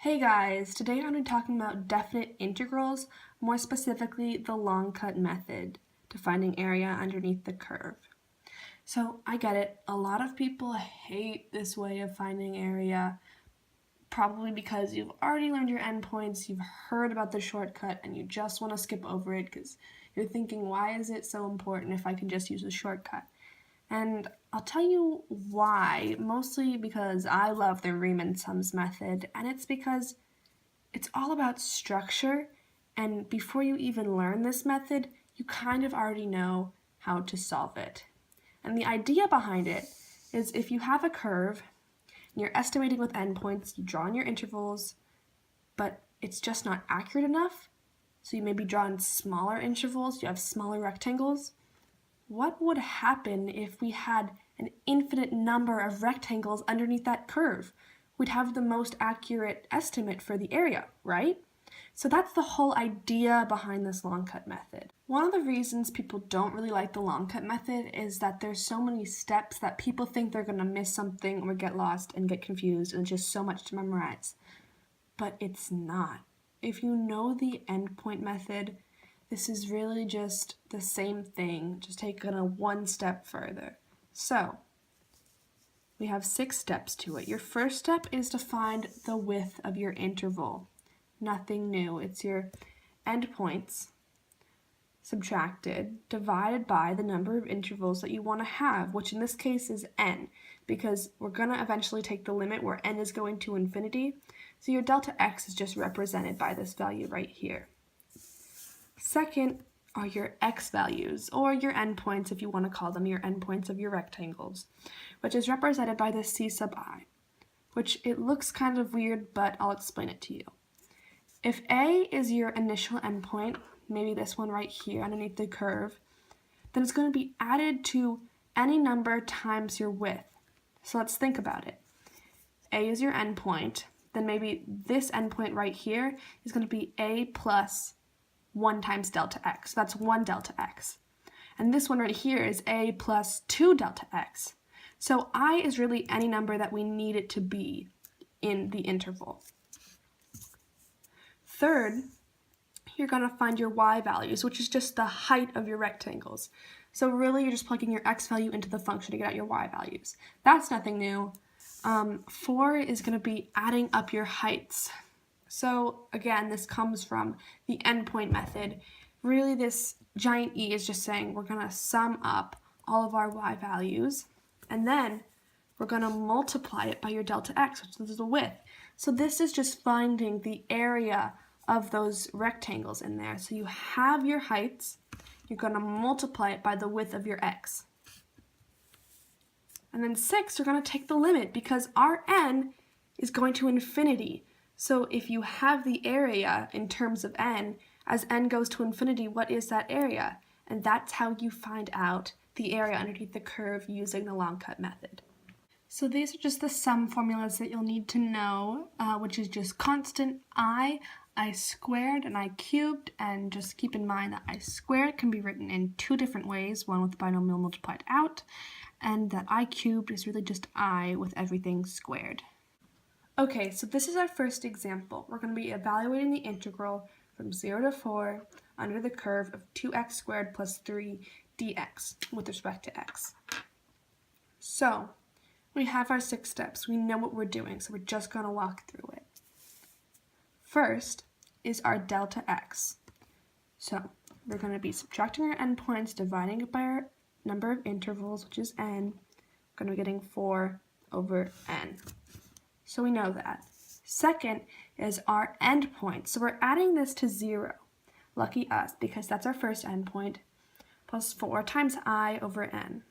Hey guys, today I'm going to be talking about definite integrals, more specifically the long cut method to finding area underneath the curve. So I get it, a lot of people hate this way of finding area, probably because you've already learned your endpoints, you've heard about the shortcut, and you just want to skip over it because you're thinking, why is it so important if I can just use a shortcut? And I'll tell you why, mostly because I love the Riemann Sums method, and it's because it's all about structure, and before you even learn this method, you kind of already know how to solve it. And the idea behind it is if you have a curve and you're estimating with endpoints, you draw in your intervals, but it's just not accurate enough, so you maybe draw in smaller intervals, you have smaller rectangles. What would happen if we had an infinite number of rectangles underneath that curve? We'd have the most accurate estimate for the area, right? So that's the whole idea behind this long cut method. One of the reasons people don't really like the long cut method is that there's so many steps that people think they're going to miss something or get lost and get confused, and it's just so much to memorize. But it's not. If you know the endpoint method, this is really just the same thing, just taken a one step further. So, we have 6 steps to it. Your first step is to find the width of your interval. Nothing new. It's your endpoints subtracted, divided by the number of intervals that you want to have, which in this case is n, because we're going to eventually take the limit where n is going to infinity. So your delta x is just represented by this value right here. Second are your x values, or your endpoints if you want to call them your endpoints of your rectangles, which is represented by the c sub I, which it looks kind of weird, but I'll explain it to you. If a is your initial endpoint, maybe this one right here underneath the curve, then it's going to be added to any number times your width. So let's think about it. A is your endpoint, then maybe this endpoint right here is going to be a plus 1 times delta x. That's 1 delta x. And this one right here is a plus 2 delta x. So I is really any number that we need it to be in the interval. Third, you're going to find your y values, which is just the height of your rectangles. So really you're just plugging your x value into the function to get out your y values. That's nothing new. 4 is going to be adding up your heights. So again, this comes from the endpoint method. Really, this giant E is just saying we're going to sum up all of our y values, and then we're going to multiply it by your delta x, which is the width. So this is just finding the area of those rectangles in there. So you have your heights, you're going to multiply it by the width of your x. And then 6, you're going to take the limit because our n is going to infinity. So if you have the area in terms of n, as n goes to infinity, what is that area? And that's how you find out the area underneath the curve using the long cut method. So these are just the sum formulas that you'll need to know, which is just constant I squared, and I cubed, and just keep in mind that I squared can be written in 2 different ways, one with binomial multiplied out, and that I cubed is really just I with everything squared. Okay, so this is our first example. We're going to be evaluating the integral from 0 to 4 under the curve of 2x squared plus 3 dx with respect to x. So, we have our 6 steps. We know what we're doing, so we're just going to walk through it. First is our delta x. So, we're going to be subtracting our endpoints, dividing it by our number of intervals, which is n. We're going to be getting 4 over n. So we know that. Second is our endpoint. So we're adding this to 0. Lucky us, because that's our first endpoint, plus 4 times I over n.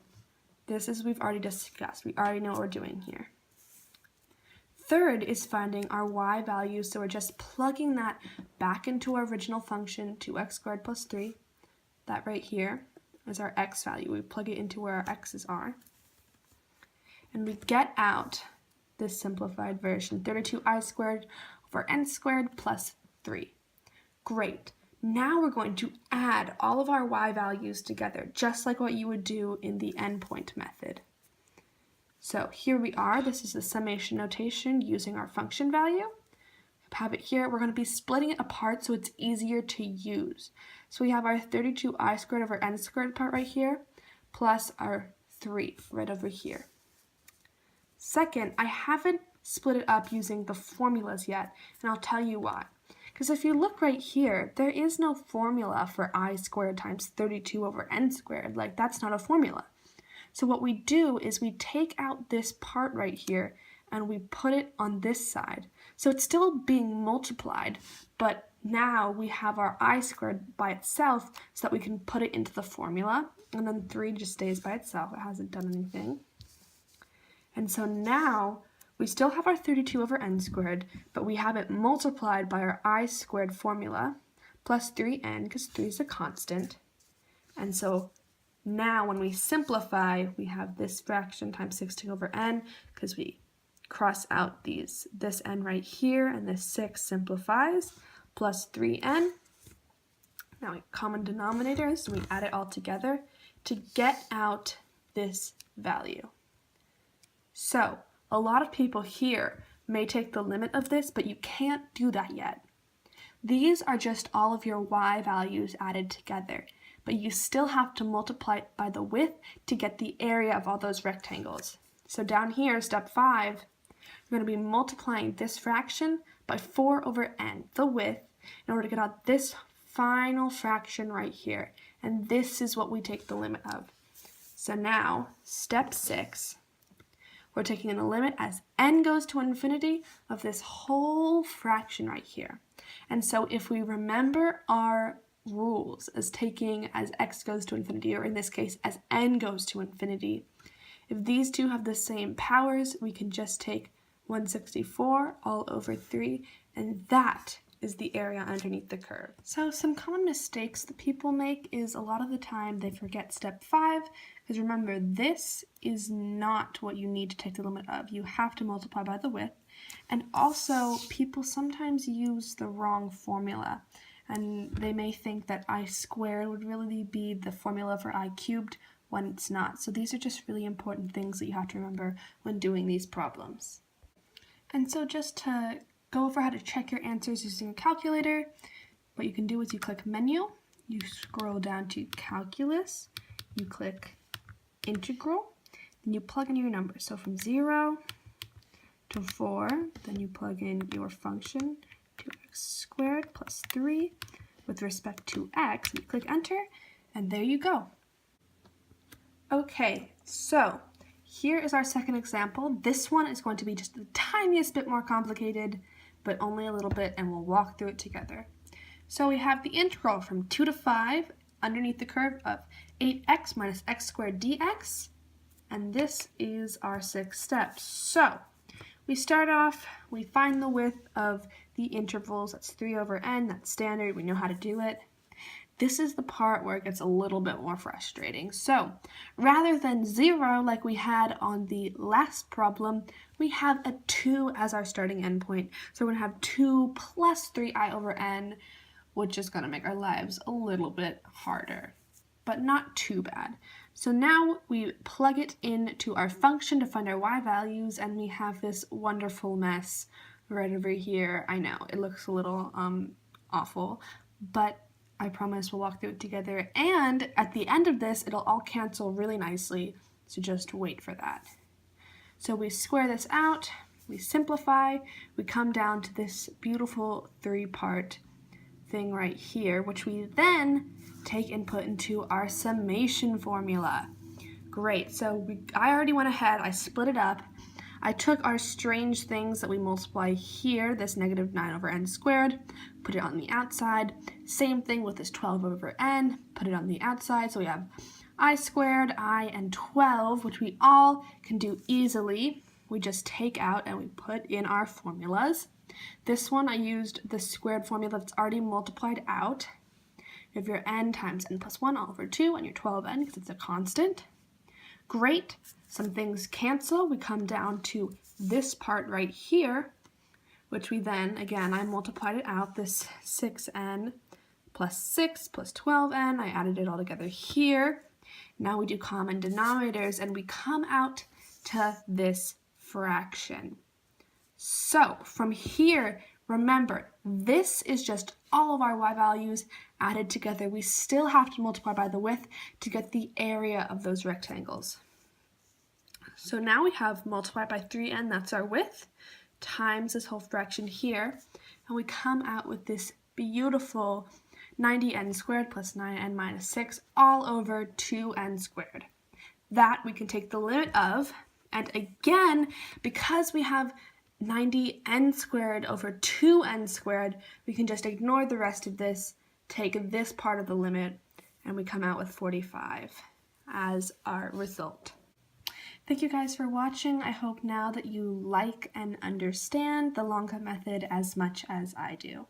This is we've already discussed. We already know what we're doing here. Third is finding our y value, so we're just plugging that back into our original function, 2x squared plus 3. That right here is our x value. We plug it into where our x's are. And we get out this simplified version, 32i squared over n squared plus 3. Great. Now we're going to add all of our y values together, just like what you would do in the endpoint method. So here we are. This is the summation notation using our function value. have it here, we're going to be splitting it apart so it's easier to use. So we have our 32I squared over n squared part right here, plus our 3 right over here. Second, I haven't split it up using the formulas yet, and I'll tell you why. Because if you look right here, there is no formula for I squared times 32 over n squared. Like, that's not a formula. So what we do is we take out this part right here and we put it on this side. So it's still being multiplied, but now we have our I squared by itself so that we can put it into the formula, and then 3 just stays by itself. It hasn't done anything. And so now we still have our 32 over n squared, but we have it multiplied by our I squared formula plus 3n, because 3 is a constant. And so now when we simplify, we have this fraction times 16 over n, because we cross out this n right here, and this 6 simplifies, plus 3n. Now we common denominators, so we add it all together to get out this value. So a lot of people here may take the limit of this, but you can't do that yet. These are just all of your y values added together, but you still have to multiply it by the width to get the area of all those rectangles. So down here, step 5, we're going to be multiplying this fraction by 4 over n, the width, in order to get out this final fraction right here. And this is what we take the limit of. So now, step 6, we're taking the limit as n goes to infinity of this whole fraction right here. And so if we remember our rules as taking as x goes to infinity, or in this case, as n goes to infinity, if these two have the same powers, we can just take 164 all over 3, and that is the area underneath the curve. So some common mistakes that people make is a lot of the time they forget step 5, because remember, this is not what you need to take the limit of. You have to multiply by the width. And also, people sometimes use the wrong formula, and they may think that I squared would really be the formula for I cubed when it's not. So these are just really important things that you have to remember when doing these problems. And so just to go over how to check your answers using a calculator, what you can do is you click Menu, you scroll down to Calculus, you click Integral, then you plug in your numbers. So from 0 to 4, then you plug in your function, 2x squared plus 3 with respect to x, you click Enter, and there you go. Okay, so here is our second example. This one is going to be just the tiniest bit more complicated, but only a little bit, and we'll walk through it together. So we have the integral from 2 to 5 underneath the curve of 8x minus x squared dx, and this is our 6th step. So we start off, we find the width of the intervals, that's 3 over n, that's standard, we know how to do it. This is the part where it gets a little bit more frustrating. So rather than 0 like we had on the last problem, we have a 2 as our starting endpoint. So we're going to have 2 plus 3i over n, which is going to make our lives a little bit harder, but not too bad. So now we plug it into our function to find our y values, and we have this wonderful mess right over here. I know, it looks a little awful, but I promise we'll walk through it together, and at the end of this, it'll all cancel really nicely, so just wait for that. So we square this out, we simplify, we come down to this beautiful 3-part thing right here, which we then take and put into our summation formula. Great, so I already went ahead, I split it up. I took our strange things that we multiply here, this negative 9 over n squared, put it on the outside. Same thing with this 12 over n, put it on the outside. So we have I squared, I, and 12, which we all can do easily. We just take out and we put in our formulas. This one, I used the squared formula that's already multiplied out. You have your n times n plus 1 all over 2, and your 12n, because it's a constant. Great, some things cancel. We come down to this part right here, which we then, again, I multiplied it out, this 6n plus 6 plus 12n, I added it all together here. Now we do common denominators, and we come out to this fraction. So from here, Remember, this is just all of our y values added together. We still have to multiply by the width to get the area of those rectangles. So now we have multiplied by 3n, that's our width, times this whole fraction here, and we come out with this beautiful 90n squared plus 9n minus 6 all over 2n squared. That we can take the limit of, and again, because we have 90n squared over 2n squared, we can just ignore the rest of this, take this part of the limit, and we come out with 45 as our result. Thank you guys for watching. I hope now that you like and understand the long cut method as much as I do.